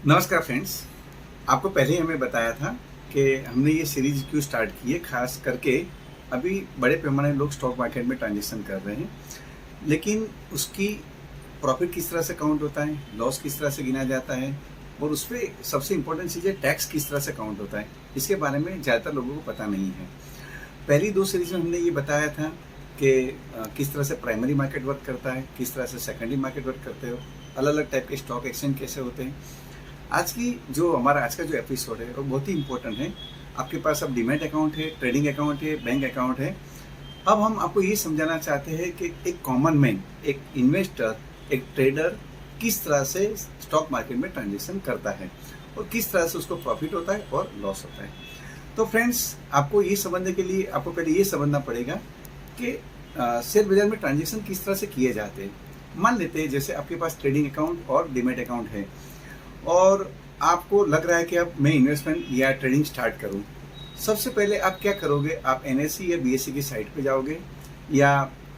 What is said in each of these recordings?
नमस्कार फ्रेंड्स। आपको पहले ही हमें बताया था कि हमने ये सीरीज क्यों स्टार्ट की है। खास करके अभी बड़े पैमाने लोग स्टॉक मार्केट में ट्रांजेक्शन कर रहे हैं, लेकिन उसकी प्रॉफिट किस तरह से काउंट होता है, लॉस किस तरह से गिना जाता है, और उस पर सबसे इम्पोर्टेंट चीज़ है टैक्स किस तरह से काउंट होता है। इसके बारे में ज़्यादातर लोगों को पता नहीं है। पहली दो सीरीज में हमने ये बताया था कि किस तरह से प्राइमरी मार्केट वर्क करता है, किस तरह से सेकेंडरी मार्केट वर्क करते हो, अलग अलग टाइप के स्टॉक एक्सचेंज कैसे होते हैं। आज का जो एपिसोड है वो बहुत ही इंपॉर्टेंट है। आपके पास अब डीमैट अकाउंट है, ट्रेडिंग अकाउंट है, बैंक अकाउंट है। अब हम आपको ये समझाना चाहते हैं कि एक कॉमन मैन, एक इन्वेस्टर, एक ट्रेडर किस तरह से स्टॉक मार्केट में ट्रांजेक्शन करता है और किस तरह से उसको प्रॉफिट होता है और लॉस होता है। तो फ्रेंड्स, आपको ये समझने के लिए आपको पहले ये समझना पड़ेगा कि शेयर बाजार में ट्रांजेक्शन किस तरह से किए जाते हैं। मान लेते हैं जैसे आपके पास ट्रेडिंग अकाउंट और डीमैट अकाउंट है और आपको लग रहा है कि अब मैं इन्वेस्टमेंट या ट्रेडिंग स्टार्ट करूं। सबसे पहले आप क्या करोगे, आप एनएसई या बीएसई की साइट पे जाओगे या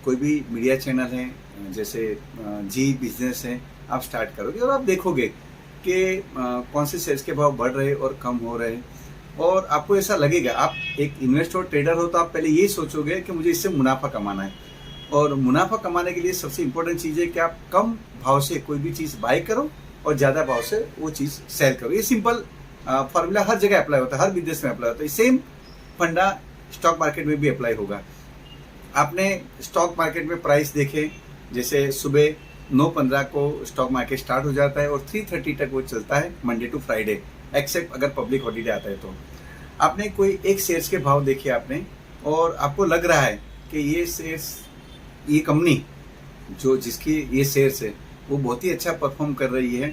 कोई भी मीडिया चैनल है जैसे जी बिजनेस है, आप स्टार्ट करोगे और आप देखोगे कि कौन से शेयर्स के भाव बढ़ रहे और कम हो रहे। और आपको ऐसा लगेगा, आप एक इन्वेस्टर ट्रेडर हो तो आप पहले यही सोचोगे कि मुझे इससे मुनाफा कमाना है। और मुनाफा कमाने के लिए सबसे इंपॉर्टेंट चीज़ है कि आप कम भाव से कोई भी चीज़ बाय करो और ज़्यादा भाव से वो चीज़ सेल करो। ये सिंपल फार्मूला हर जगह अप्लाई होता है, हर बिजनेस में अप्लाई होता है। सेम फंडा स्टॉक मार्केट में भी अप्लाई होगा। आपने स्टॉक मार्केट में प्राइस देखे, जैसे सुबह 9:15 को स्टॉक मार्केट स्टार्ट हो जाता है और 3:30 तक वो चलता है, मंडे टू फ्राइडे, एक्सेप्ट अगर पब्लिक हॉलीडे आता है तो। आपने कोई एक शेयर्स के भाव देखे आपने, और आपको लग रहा है कि ये शेयर्स, ये कंपनी जिसकी ये शेयर्स है वो बहुत ही अच्छा परफॉर्म कर रही है,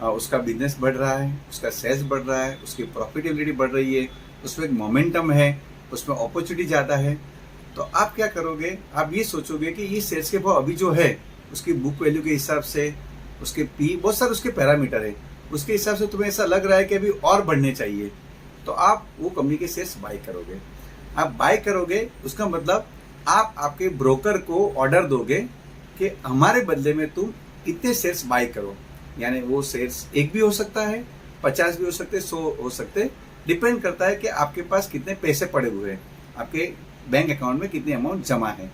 उसका बिजनेस बढ़ रहा है, उसका सेल्स बढ़ रहा है, उसकी प्रॉफिटेबिलिटी बढ़ रही है, उसमें एक मोमेंटम है, उसमें अपॉर्चुनिटी ज़्यादा है। तो आप क्या करोगे, आप ये सोचोगे कि ये शेयर्स के भाव अभी जो है उसकी बुक वैल्यू के हिसाब से, उसके पी, बहुत सारे उसके पैरामीटर है, उसके हिसाब से तुम्हें ऐसा लग रहा है कि अभी और बढ़ने चाहिए, तो आप वो कंपनी के शेयर्स बाय करोगे। आप बाय करोगे, उसका मतलब आप आपके ब्रोकर को ऑर्डर दोगे कि हमारे बदले में तुम इतने शेयर्स बाय करो। यानी वो शेयर्स एक भी हो सकता है, 50 भी हो सकते हैं, 100 हो सकते हैं, डिपेंड करता है कि आपके पास कितने पैसे पड़े हुए हैं, आपके बैंक अकाउंट में कितनी अमाउंट जमा है,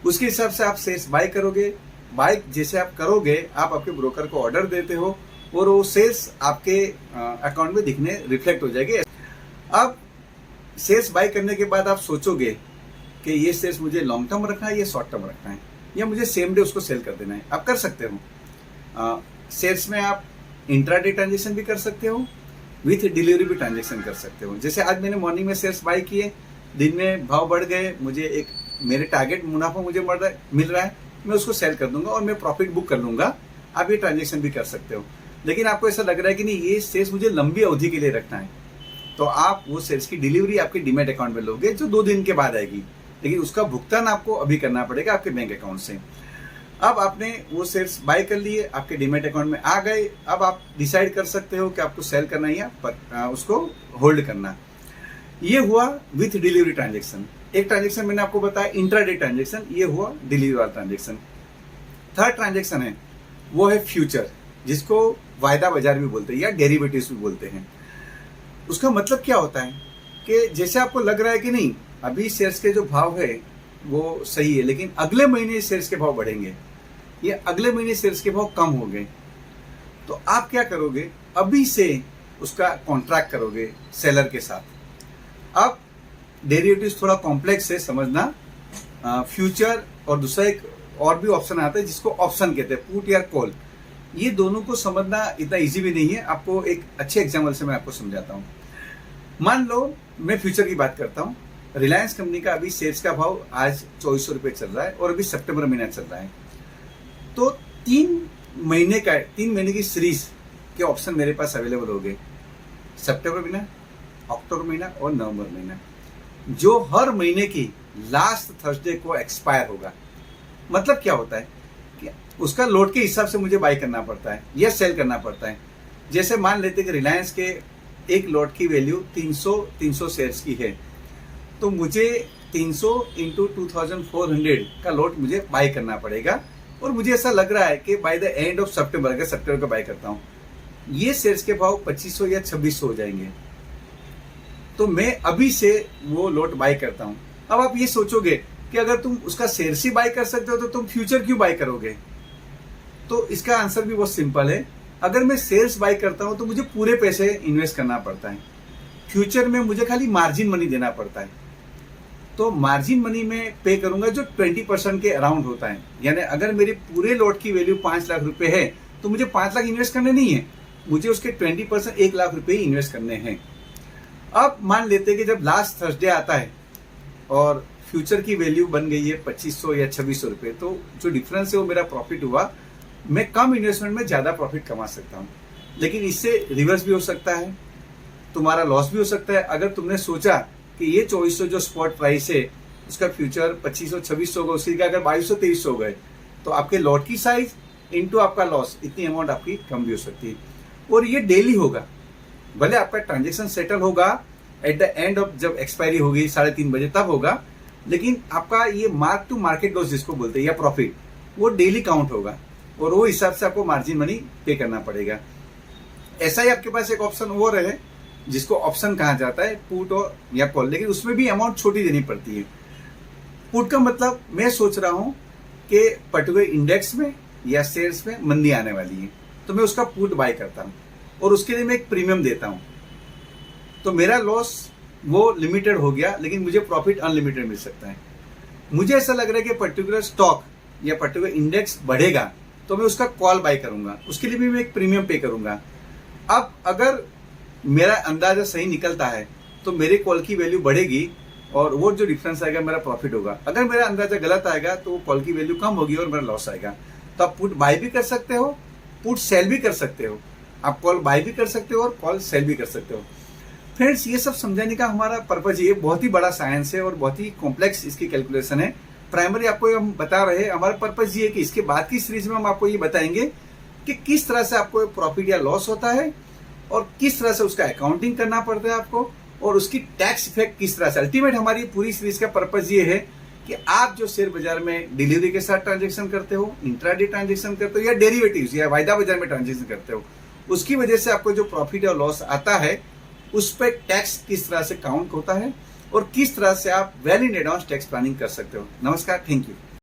उसके हिसाब से आप शेयर्स बाय करोगे। बाय जैसे आप करोगे, आप आपके ब्रोकर को ऑर्डर देते हो और वो शेयर्स आपके अकाउंट में दिखने रिफ्लेक्ट हो जाएंगे। अब शेयर्स बाय करने के बाद आप सोचोगे कि ये शेयर्स मुझे लॉन्ग टर्म रखना है या शॉर्ट टर्म रखना है, या मुझे सेम डे उसको सेल कर देना है। आप कर सकते हो। शेयर्स में आप इंट्राडे ट्रांजेक्शन भी कर सकते हो, विथ डिलीवरी भी ट्रांजेक्शन कर सकते हो। जैसे आज मैंने मॉर्निंग में शेयर्स बाय किए, दिन में भाव बढ़ गए, मुझे मेरे टारगेट मुनाफा मुझे मिल रहा है, मैं उसको सेल कर दूंगा और मैं प्रॉफिट बुक कर लूंगा। आप ये ट्रांजेक्शन भी कर सकते हो। लेकिन आपको ऐसा लग रहा है कि नहीं, ये शेयर्स मुझे लंबी अवधि के लिए रखना है, तो आप वो शेयर्स की डिलीवरी आपके डीमैट अकाउंट में लोगे जो 2 दिन के बाद आएगी, लेकिन उसका भुगतान आपको अभी करना पड़ेगा आपके बैंक अकाउंट से। अब आपने वो शेयर्स बाय कर लिए, आपके डीमैट अकाउंट में आ गए। अब आप डिसाइड कर सकते हो कि आपको सेल करना है या उसको होल्ड करना। ये हुआ विथ डिलीवरी ट्रांजेक्शन। एक ट्रांजेक्शन मैंने आपको बताया इंट्राडे ट्रांजेक्शन, ये हुआ डिलीवरी वाला ट्रांजेक्शन। थर्ड ट्रांजेक्शन है वो है फ्यूचर, जिसको वायदा बाजार भी बोलते हैं या डेरिवेटिव्स भी बोलते हैं। उसका मतलब क्या होता है कि जैसे आपको लग रहा है कि नहीं, अभी शेयर्स के जो भाव है वो सही है, लेकिन अगले महीने शेयर्स के भाव बढ़ेंगे, ये अगले महीने शेयर्स के भाव कम हो गए, तो आप क्या करोगे, अभी से उसका कॉन्ट्रैक्ट करोगे सेलर के साथ। अब डेरिवेटिव्स थोड़ा कॉम्प्लेक्स है समझना। फ्यूचर और दूसरा एक और भी ऑप्शन आता है जिसको ऑप्शन कहते हैं, पुट या कॉल। ये दोनों को समझना इतना इजी भी नहीं है। आपको एक अच्छे एग्जाम्पल से मैं आपको समझाता हूँ। मान लो मैं फ्यूचर की बात करता हूँ। रिलायंस कंपनी का अभी शेयर्स का भाव आज 2400 रुपये चल रहा है और अभी सितंबर महीना चल रहा है। तो 3 महीने की सीरीज के ऑप्शन मेरे पास अवेलेबल हो गए, सितंबर महीना, अक्टूबर महीना और नवंबर महीना, जो हर महीने की लास्ट थर्सडे को एक्सपायर होगा। मतलब क्या होता है कि उसका लोड के हिसाब से मुझे बाय करना पड़ता है या सेल करना पड़ता है। जैसे मान लेते कि रिलायंस के एक लॉट की वैल्यू 300 शेयर्स की है, तो मुझे 300 इंटू 2400 का लॉट मुझे बाय करना पड़ेगा। और मुझे ऐसा लग रहा है कि बाय द एंड ऑफ सितंबर, अगर सितंबर का बाय करता हूँ ये शेयर्स के भाव 2500 या 2600 हो जाएंगे, तो मैं अभी से वो लॉट बाय करता हूं। अब आप ये सोचोगे कि अगर तुम उसका शेयर्स ही बाय कर सकते हो तो तुम फ्यूचर क्यों बाय करोगे? तो इसका आंसर भी बहुत सिंपल है। अगर मैं शेयर्स बाय करता हूं तो मुझे पूरे पैसे इन्वेस्ट करना पड़ता है, फ्यूचर में मुझे खाली मार्जिन मनी देना पड़ता है। तो मार्जिन मनी में पे करूंगा जो 20% के अराउंड होता है। यानी अगर मेरे पूरे लॉट की वैल्यू 5 लाख रुपए है तो मुझे 5 लाख इन्वेस्ट करने नहीं है, मुझे उसके 20% 1 लाख रुपए इन्वेस्ट करने हैं। अब मान लेते हैं कि जब लास्ट थर्सडे आता है और फ्यूचर की वैल्यू बन गई है 2500 या 2600 रुपए, तो जो डिफरेंस है वो मेरा प्रॉफिट हुआ। मैं कम इन्वेस्टमेंट में ज्यादा प्रॉफिट कमा सकता हूँ। लेकिन इससे रिवर्स भी हो सकता है, तुम्हारा लॉस भी हो सकता है। अगर तुमने सोचा कि ये 2400 जो स्पॉट प्राइस है उसका फ्यूचर 2500 2600 होगा, उसकी अगर 2200 2300 हो गए तो आपके लॉट की साइज इनटू आपका लॉस, इतनी अमाउंट आपकी कम भी हो सकती है। और ये डेली होगा, भले आपका ट्रांजेक्शन सेटल होगा एट द एंड ऑफ, जब एक्सपायरी होगी 3:30 बजे तब होगा, लेकिन आपका ये मार्क टू मार्केट लॉस जिसको बोलते हैं या प्रॉफिट, वो डेली काउंट होगा और वो हिसाब से आपको मार्जिन मनी पे करना पड़ेगा। ऐसा ही आपके पास एक ऑप्शन और है जिसको ऑप्शन कहा जाता है, पुट और या कॉल, लेकिन उसमें भी अमाउंट छोटी देनी पड़ती है। पुट का मतलब मैं सोच रहा हूं कि पर्टिकुलर इंडेक्स में या शेयर्स में मंदी आने वाली है तो मैं उसका पुट बाय करता हूं और उसके लिए मैं एक प्रीमियम देता हूं। तो मेरा लॉस वो लिमिटेड हो गया, लेकिन मुझे प्रॉफिट अनलिमिटेड मिल सकता है। मुझे ऐसा लग रहा है कि पर्टिकुलर स्टॉक या पर्टिकुलर इंडेक्स बढ़ेगा तो मैं उसका कॉल बाय करूंगा, उसके लिए भी मैं एक प्रीमियम पे करूंगा। अब अगर मेरा अंदाजा सही निकलता है तो मेरे कॉल की वैल्यू बढ़ेगी और वो जो डिफरेंस आएगा मेरा प्रॉफिट होगा। अगर मेरा अंदाजा गलत आएगा तो वो कॉल की वैल्यू कम होगी और मेरा लॉस आएगा। तो आप पुट बाय भी कर सकते हो, पुट सेल भी कर सकते हो, आप कॉल बाय भी कर सकते हो और कॉल सेल भी कर सकते हो। फ्रेंड्स, ये सब समझाने का हमारा पर्पज, ये बहुत ही बड़ा साइंस है और बहुत ही कॉम्प्लेक्स इसकी कैलकुलेशन है। प्राइमरी आपको हम बता रहे हैं, हमारा पर्पज ये है कि इसके बाद की सीरीज में हम आपको ये बताएंगे कि किस तरह से आपको प्रॉफिट या लॉस होता है और किस तरह से उसका अकाउंटिंग करना पड़ता है आपको, और उसकी टैक्स इफेक्ट किस तरह से। अल्टीमेट हमारी पूरी सीरीज का पर्पज ये है कि आप जो शेयर बाजार में डिलीवरी के साथ ट्रांजेक्शन करते हो, इंट्राडे ट्रांजेक्शन करते हो या डेरिवेटिव्स या वायदा बाजार में ट्रांजेक्शन करते हो, उसकी वजह से आपको जो प्रॉफिट और लॉस आता है उस पर टैक्स किस तरह से काउंट होता है और किस तरह से आप well in advance tax planning कर सकते हो। नमस्कार, थैंक यू।